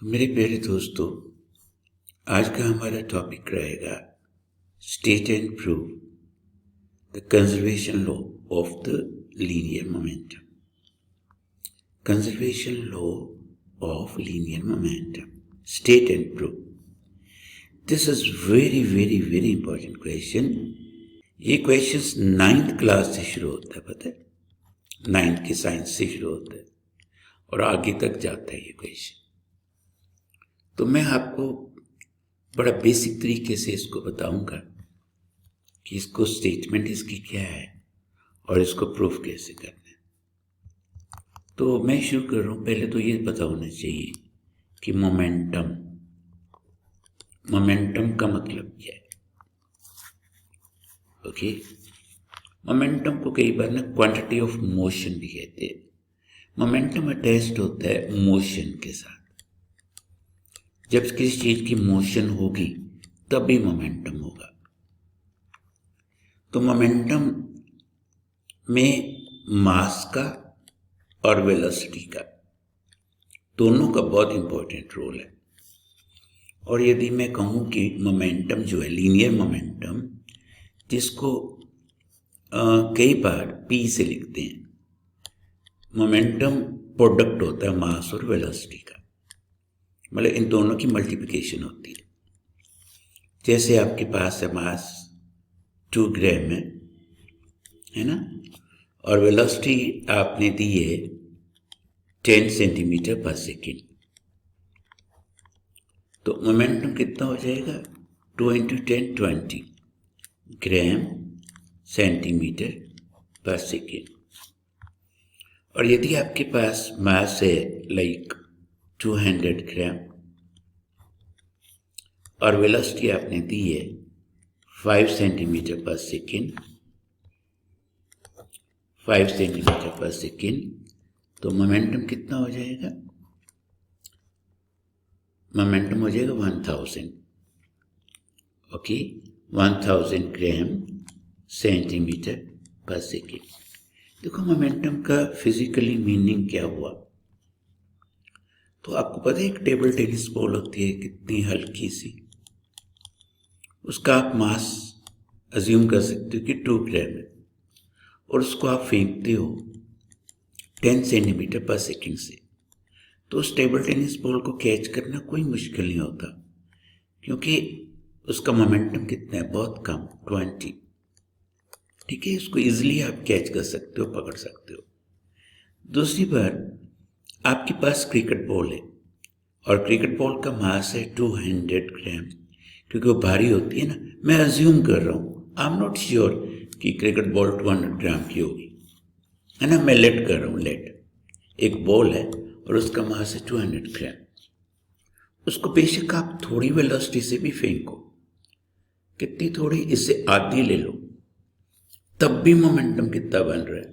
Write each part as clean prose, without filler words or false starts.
तो मेरे प्यारे दोस्तों, आज का हमारा टॉपिक रहेगा state and prove the conservation law of the linear momentum. Conservation law of linear momentum, state and prove. This is very very very important question. ये क्वेश्चन 9th क्लास से शुरू होता है, पता है? 9th के साइंस से शुरू होता है और आगे तक जाता है ये क्वेश्चन। तो मैं आपको बड़ा बेसिक तरीके से इसको बताऊंगा कि इसको स्टेटमेंट इसकी क्या है और इसको प्रूफ कैसे करना है। तो मैं शुरू कर रहा हूं। पहले तो ये पता होना चाहिए कि मोमेंटम का मतलब क्या है। ओके, मोमेंटम को कई बार ना क्वांटिटी ऑफ मोशन भी कहते हैं। मोमेंटम अटैच्ड होता है मोशन के साथ। जब किसी चीज की मोशन होगी तभी मोमेंटम होगा। तो मोमेंटम में मास का और वेलोसिटी का दोनों का बहुत इंपॉर्टेंट रोल है। और यदि मैं कहूं कि मोमेंटम जो है लीनियर मोमेंटम, जिसको कई बार पी से लिखते हैं, मोमेंटम प्रोडक्ट होता है मास और वेलोसिटी का, मतलब इन दोनों की मल्टीप्लिकेशन होती है। जैसे आपके पास है मास 2 ग्राम है ना, और वेलोसिटी आपने दी है 10 सेंटीमीटर पर सेकेंड। तो मोमेंटम कितना हो जाएगा? 2 × 10 20 ग्राम सेंटीमीटर पर सेकेंड। और यदि आपके पास मास है लाइक 200 ग्राम और वेलोसिटी आपने दी है 5 सेंटीमीटर पर सेकेंड, 5 सेंटीमीटर पर सेकेंड, तो मोमेंटम कितना हो जाएगा? मोमेंटम हो जाएगा 1000। ओके, 1000 ग्राम सेंटीमीटर पर सेकेंड। देखो मोमेंटम का फिजिकली मीनिंग क्या हुआ। तो आपको पता है एक टेबल टेनिस बॉल होती है कितनी हल्की सी, उसका आप मास अज्यूम कर सकते हो कि 2 ग्राम है, और उसको आप फेंकते हो 10 सेंटीमीटर पर सेकेंड से। तो उस टेबल टेनिस बॉल को कैच करना कोई मुश्किल नहीं होता, क्योंकि उसका मोमेंटम कितना है? बहुत कम, 20। ठीक है, इसको इजीली आप कैच कर सकते हो, पकड़ सकते हो। दूसरी बार आपके पास क्रिकेट बॉल है और क्रिकेट बॉल का मास है 200 ग्राम, क्योंकि वो भारी होती है ना। मैं अज्यूम कर रहा हूँ, आई एम नॉट श्योर कि क्रिकेट बॉल 200 ग्राम की होगी, है ना। मैं लेट कर रहा हूँ, लेट। एक बॉल है और उसका मास है 200 ग्राम। उसको बेशक आप थोड़ी वेलोसिटी से भी फेंको, कितनी थोड़ी, इससे आधी ले लो, तब भी मोमेंटम कितना बन रहा है?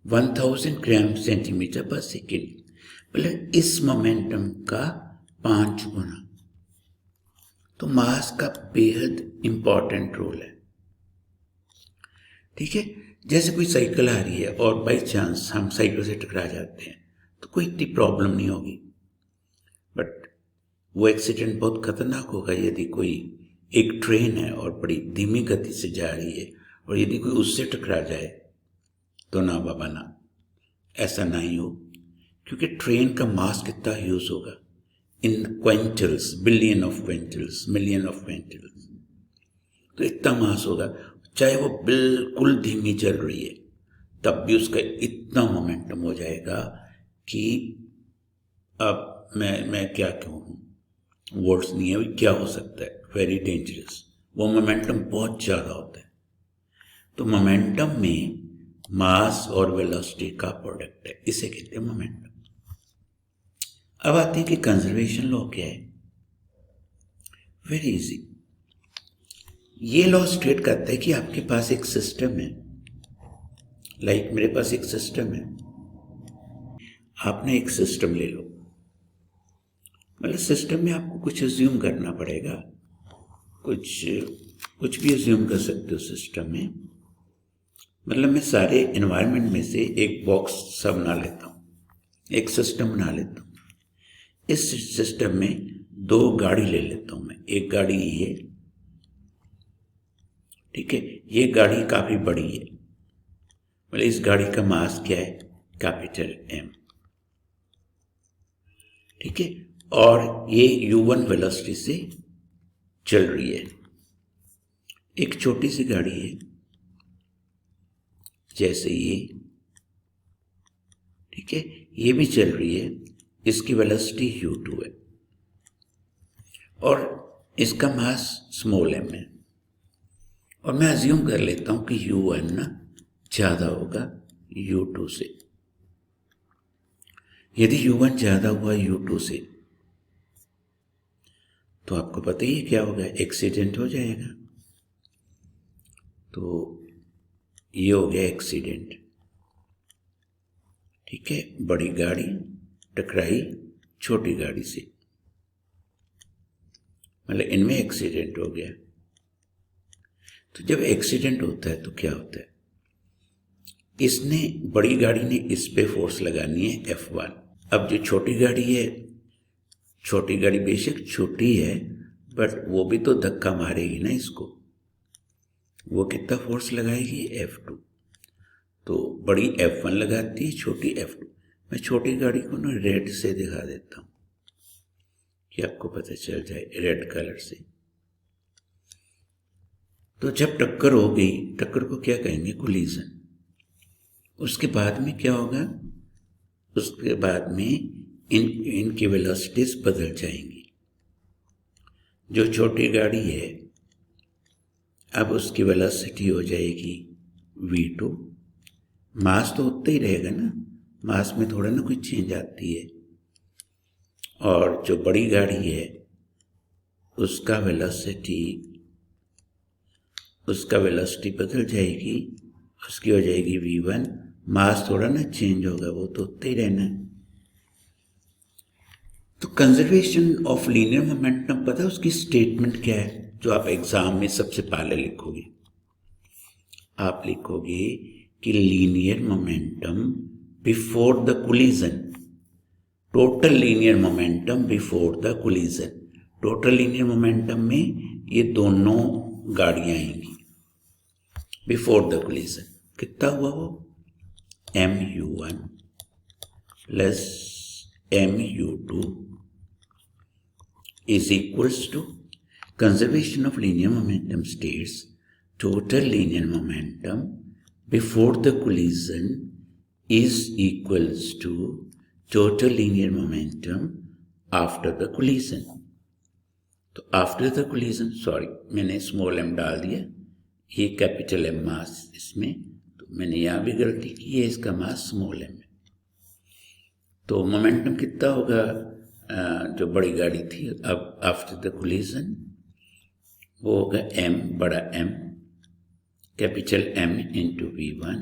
1000 ग्राम सेंटीमीटर पर सेकेंड, मतलब इस मोमेंटम का 5 गुना। तो मास का बेहद इंपॉर्टेंट रोल है। ठीक है, जैसे कोई साइकिल आ रही है और बाई चांस हम साइकिल से टकरा जाते हैं तो कोई इतनी प्रॉब्लम नहीं होगी, बट वो एक्सीडेंट बहुत खतरनाक होगा यदि कोई, एक ट्रेन है और बड़ी धीमी गति से जा रही है और यदि कोई उससे टकरा जाए तो ना बाबा ना, ऐसा ना ही हो। क्योंकि ट्रेन का मास कितना यूज होगा? In quintals, billion of quintals, million of quintals. तो इतना मास होगा, चाहे वो बिल्कुल धीमी चल रही है तब भी उसका इतना मोमेंटम हो जाएगा कि अब मैं क्या कहूँ, वर्ड्स नहीं है, क्या हो सकता है, वेरी डेंजरस। वो मोमेंटम बहुत ज़्यादा होता है। तो मोमेंटम में मास और वेलोसिटी का प्रोडक्ट है, इसे कहते हैं मोमेंटम। अब आते हैं कि कंजर्वेशन लॉ क्या है। Very easy. ये लॉ स्टेट करता है कि आपके पास एक सिस्टम है, लाइक मेरे पास एक सिस्टम है, आपने एक सिस्टम ले लो। मतलब सिस्टम में आपको कुछ अज्यूम करना पड़ेगा, कुछ भी अज्यूम कर सकते हो सिस्टम में। मतलब मैं सारे एनवायरनमेंट में से एक बॉक्स सा बना लेता हूँ, एक सिस्टम बना लेता हूँ। इस सिस्टम में दो गाड़ी ले लेता हूं मैं, एक गाड़ी ये, ठीक है, ये गाड़ी काफी बड़ी है, मतलब इस गाड़ी का मास क्या है, कैपिटल M, ठीक है, और ये u1 वेलोसिटी से चल रही है। एक छोटी सी गाड़ी है जैसे ये, ठीक है, ये भी चल रही है, इसकी वेलोसिटी u2 है और इसका मास स्मॉल m है, और मैं अज्यूम कर लेता हूं कि u1 ना ज्यादा होगा u2 से। यदि u1 ज्यादा हुआ u2 से तो आपको पता ही है क्या होगा, एक्सीडेंट हो जाएगा। तो ये हो गया एक्सीडेंट, ठीक है, बड़ी गाड़ी टकराई छोटी गाड़ी से, मतलब इनमें एक्सीडेंट हो गया। तो जब एक्सीडेंट होता है तो क्या होता है, इसने, बड़ी गाड़ी ने इस पे फोर्स लगानी है F1। अब जो छोटी गाड़ी है, छोटी गाड़ी बेशक छोटी है बट वो भी तो धक्का मारेगी ना इसको, वो कितना फोर्स लगाएगी, F2। तो बड़ी F1 लगाती है, छोटी F2। मैं छोटी गाड़ी को ना रेड से दिखा देता हूं कि आपको पता चल जाए, रेड कलर से। तो जब टक्कर हो गई, टक्कर को क्या कहेंगे, कोलिजन। उसके बाद में क्या होगा, उसके बाद में इनकी वेलोसिटीज बदल जाएंगी। जो छोटी गाड़ी है अब उसकी वेलोसिटी हो जाएगी v2, मास तो उतना ही रहेगा ना, मास में थोड़ा ना कोई चेंज आती है। और जो बड़ी गाड़ी है उसका वेलोसिटी बदल जाएगी, उसकी हो जाएगी v1, मास थोड़ा ना चेंज होगा, वो तो उतना ही रहना है। तो कंजर्वेशन ऑफ लीनियर मोमेंटम, पता है उसकी स्टेटमेंट क्या है, जो आप एग्जाम में सबसे पहले लिखोगे। आप लिखोगे कि linear momentum before the collision, total linear momentum before the collision. Total linear momentum में ये दोनों गाड़ियां आएंगी, बिफोर द कोलिजन कितना हुआ, वो mu1 plus mu2 is equals to conservation of linear momentum states total linear momentum before the collision is equals to total linear momentum after the collision। तो after the collision, sorry मैंने small m डाल दिया, ये capital M मास इसमें, तो मैंने यहाँ भी गलती की है, इसका मास स्मॉल m है। तो मोमेंटम कितना होगा, जो बड़ी गाड़ी थी अब आफ्टर द कोलिजन, वो होगा m, बड़ा M, capital M into v1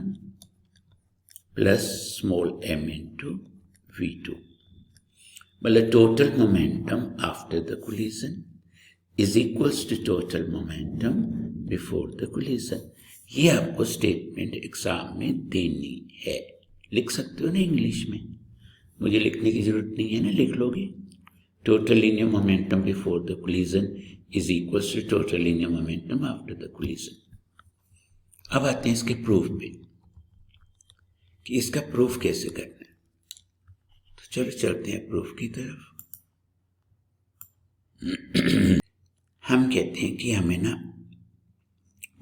plus small m into v2, मतलब total momentum after the collision is equals to total momentum before the collision. ये आपको स्टेटमेंट एग्जाम में देनी है, लिख सकते हो ना इंग्लिश में, मुझे लिखने की जरूरत नहीं है ना, लिख लोगे। Total linear momentum before the collision is equals to total linear momentum after the collision. अब आते हैं इसके प्रूफ पे कि इसका प्रूफ कैसे करना है। तो चलो चलते हैं प्रूफ की तरफ। हम कहते हैं कि हमें ना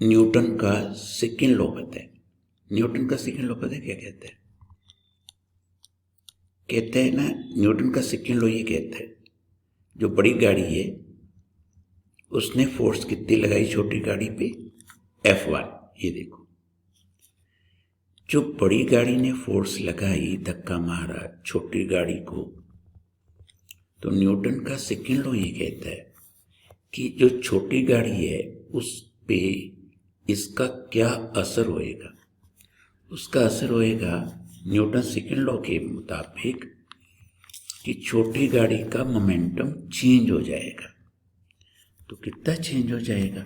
न्यूटन का सेकंड लॉ पता है। न्यूटन का सेकंड लॉ पता है क्या कहता है, कहते हैं ना, न्यूटन का सेकंड लॉ ये कहता है, जो बड़ी गाड़ी है उसने फोर्स कितनी लगाई छोटी गाड़ी पे, F1। ये देखो, जो बड़ी गाड़ी ने फोर्स लगाई, धक्का मारा छोटी गाड़ी को, तो न्यूटन का सेकंड लॉ ये कहता है कि जो छोटी गाड़ी है उस पे इसका क्या असर होएगा। उसका असर होएगा न्यूटन सेकंड लॉ के मुताबिक कि छोटी गाड़ी का मोमेंटम चेंज हो जाएगा। तो कितना चेंज हो जाएगा,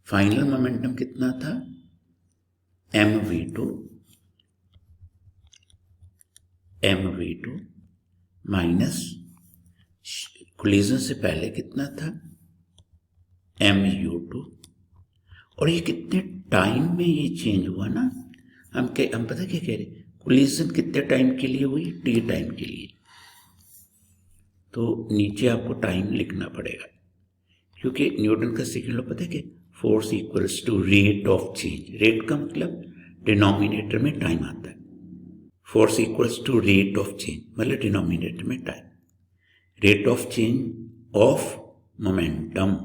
फाइनल मोमेंटम कितना था, mv2 माइनस कोलिजन से पहले कितना था, mu2, और ये कितने टाइम में ये चेंज हुआ ना, हम पता क्या कह रहे, कोलिजन कितने टाइम के लिए हुई, t टाइम के लिए। तो नीचे आपको टाइम लिखना पड़ेगा, क्योंकि न्यूटन का सेकंड लॉ पता है कि force equals to rate of change. Rate का मतलब डिनोमिनेटर में टाइम आता है, force equals to rate of change मतलब डिनोमिनेटर में time, rate of change of momentum.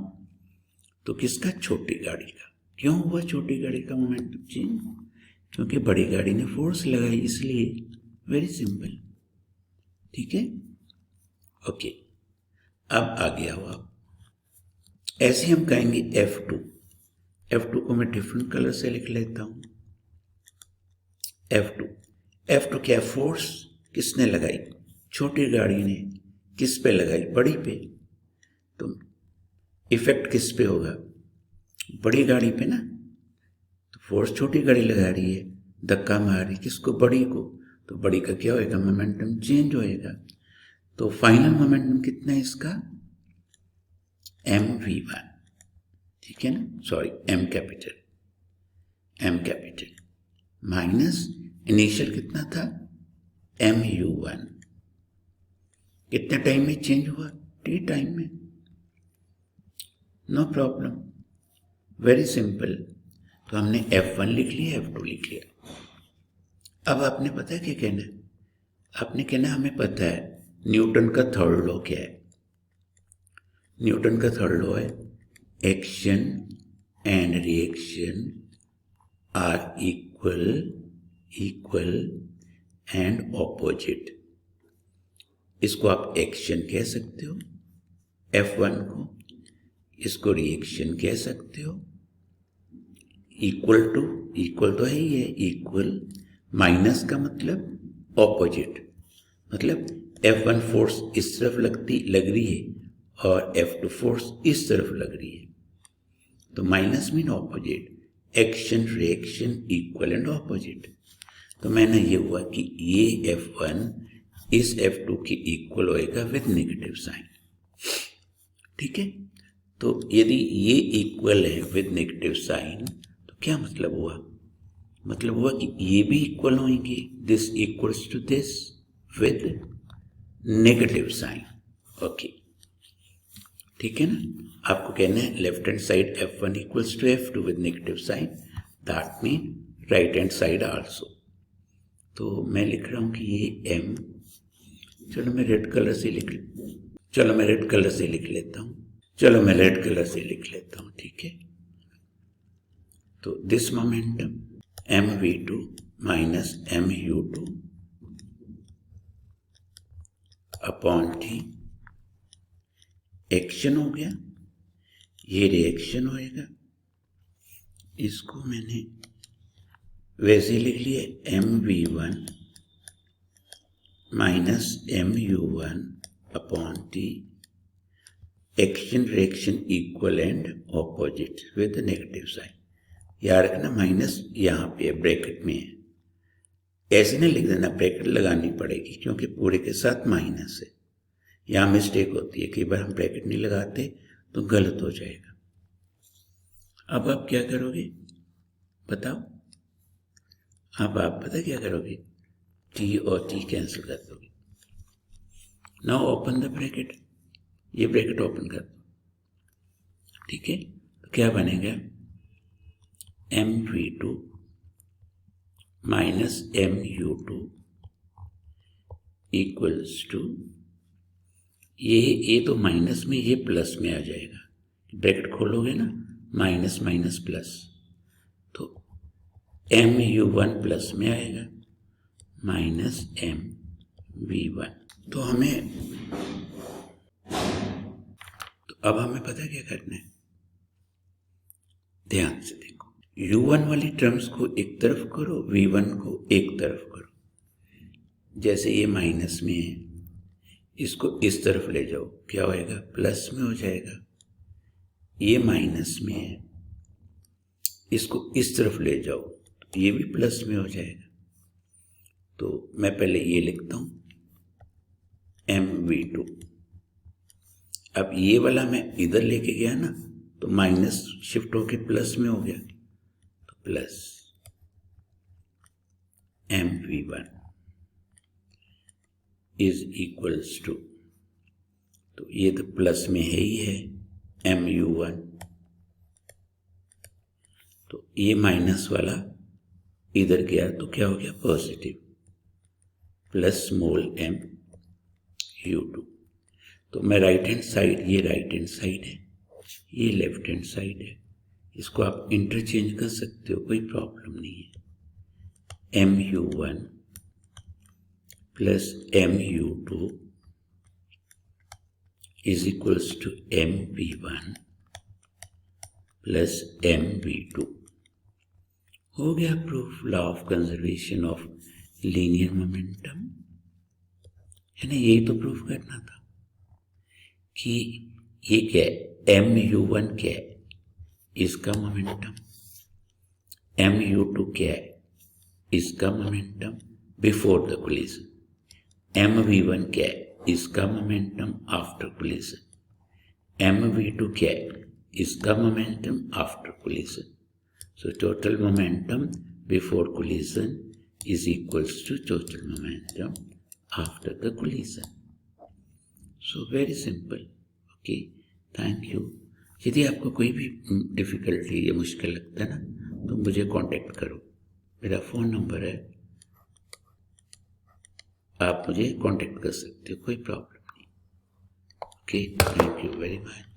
तो किसका, छोटी गाड़ी का। क्यों हुआ छोटी गाड़ी का मोमेंटम चेंज, क्योंकि बड़ी गाड़ी ने फोर्स लगाई इसलिए, वेरी सिंपल, ठीक है, ओके। अब आ गया हुआ, ऐसे हम कहेंगे F2 को मैं डिफरेंट कलर से लिख लेता हूं। F2 क्या, फोर्स किसने लगाई, छोटी गाड़ी ने, किस पे लगाई, बड़ी पे। तो इफेक्ट किस पे होगा, बड़ी गाड़ी पे ना। तो फोर्स छोटी गाड़ी लगा रही है, धक्का मार रही किसको, बड़ी को। तो बड़ी का क्या होएगा, मोमेंटम चेंज होएगा। तो फाइनल मोमेंटम कितना है इसका, mv1, ठीक है ना, sorry m capital minus initial कितना था, mu1, कितने टाइम में चेंज हुआ, t टाइम में, नो प्रॉब्लम, वेरी सिंपल। तो हमने F1 लिख लिया, F2 लिख लिया। अब आपने पता है क्या कहना है, आपने कहना हमें पता है न्यूटन का थर्ड लॉ क्या है। न्यूटन का थर्ड लॉ है action and reaction are equal and opposite. इसको आप एक्शन कह सकते हो F1 को, इसको रिएक्शन कह सकते हो, इक्वल तो है ही है, इक्वल, माइनस का मतलब ऑपोजिट, मतलब F1 फोर्स इस तरफ लग रही है और F2 फोर्स इस तरफ लग रही है। तो minus mean opposite, action reaction equal and opposite. तो मैंने ये हुआ कि ये F1 इस F2 के इक्वल होएगा विद नेगेटिव साइन, ठीक है। तो यदि ये इक्वल है विद नेगेटिव साइन, तो क्या मतलब हुआ, मतलब हुआ कि ये भी इक्वल होंगे, this equals to this with negative sign, okay, ठीक है ना। आपको कहना है left hand side F1 equals to F2 with negative sign, that mean right hand side also. तो मैं लिख रहा हूं कि ये M, चलो मैं रेड कलर से लिख लेता हूं, ठीक है। तो this momentum mv2 minus mu2 upon t, action हो गया, ये रिएक्शन होएगा, इसको मैंने वैसे लिख लिया mv1 minus mu1 upon t, action reaction equal and opposite with negative sign. याद रखना माइनस यहाँ पे ब्रैकेट में है, ऐसे नहीं लिख देना, ब्रैकेट लगानी पड़ेगी क्योंकि पूरे के साथ माइनस है। यहाँ मिस्टेक होती है, कई बार हम ब्रैकेट नहीं लगाते तो गलत हो जाएगा। अब आप क्या करोगे बताओ, अब आप पता क्या करोगे, टी और टी कैंसिल कर दोगे। नाउ ओपन द ब्रैकेट, ये ब्रैकेट ओपन कर दो, ठीक है। तो क्या बनेगा, mv2 minus mu2 equals to, ये तो माइनस में, ये प्लस में आ जाएगा, ब्रैकेट खोलोगे ना, माइनस माइनस प्लस, तो mu1 प्लस में आएगा माइनस mv1। तो अब हमें पता क्या करना है, ध्यान से देखो, u1 वाली टर्म्स को एक तरफ करो, v1 को एक तरफ करो। जैसे ये माइनस में है, इसको इस तरफ ले जाओ, क्या होएगा, प्लस में हो जाएगा। ये माइनस में है, इसको इस तरफ ले जाओ, तो ये भी प्लस में हो जाएगा। तो मैं पहले ये लिखता हूं mv2 अब ये वाला मैं इधर लेके गया ना, तो माइनस शिफ्ट होके प्लस में हो गया, तो plus mv1 is equals to, तो ये तो प्लस में है ही है, mu1, तो ये माइनस वाला इधर गया तो क्या हो गया पॉजिटिव, प्लस स्मॉल mu2। तो मैं राइट हैंड साइड, ये राइट हैंड साइड है, ये लेफ्ट हैंड साइड है, इसको आप इंटरचेंज कर सकते हो, कोई प्रॉब्लम नहीं है। mu1 plus mu2 is equals to mv1 plus mv2। हो गया proof, law of conservation of linear momentum, है ना। यही तो प्रूफ करना था कि ये क्या है, mu1 क्या है, इसका मोमेंटम, mu2 क्या है, इसका momentum before the collision, mv1 क्या है, इसका मोमेंटम आफ्टर कोलिजन, mv2 क्या है, इसका momentum after collision. So total momentum before collision is equals to total momentum after the collision. So very simple. Okay, thank you. यदि आपको कोई भी डिफिकल्टी या मुश्किल लगता है ना, तो मुझे कांटेक्ट करो, मेरा फ़ोन नंबर है, आप मुझे कांटेक्ट कर सकते हो, कोई प्रॉब्लम नहीं। Okay, thank you very much.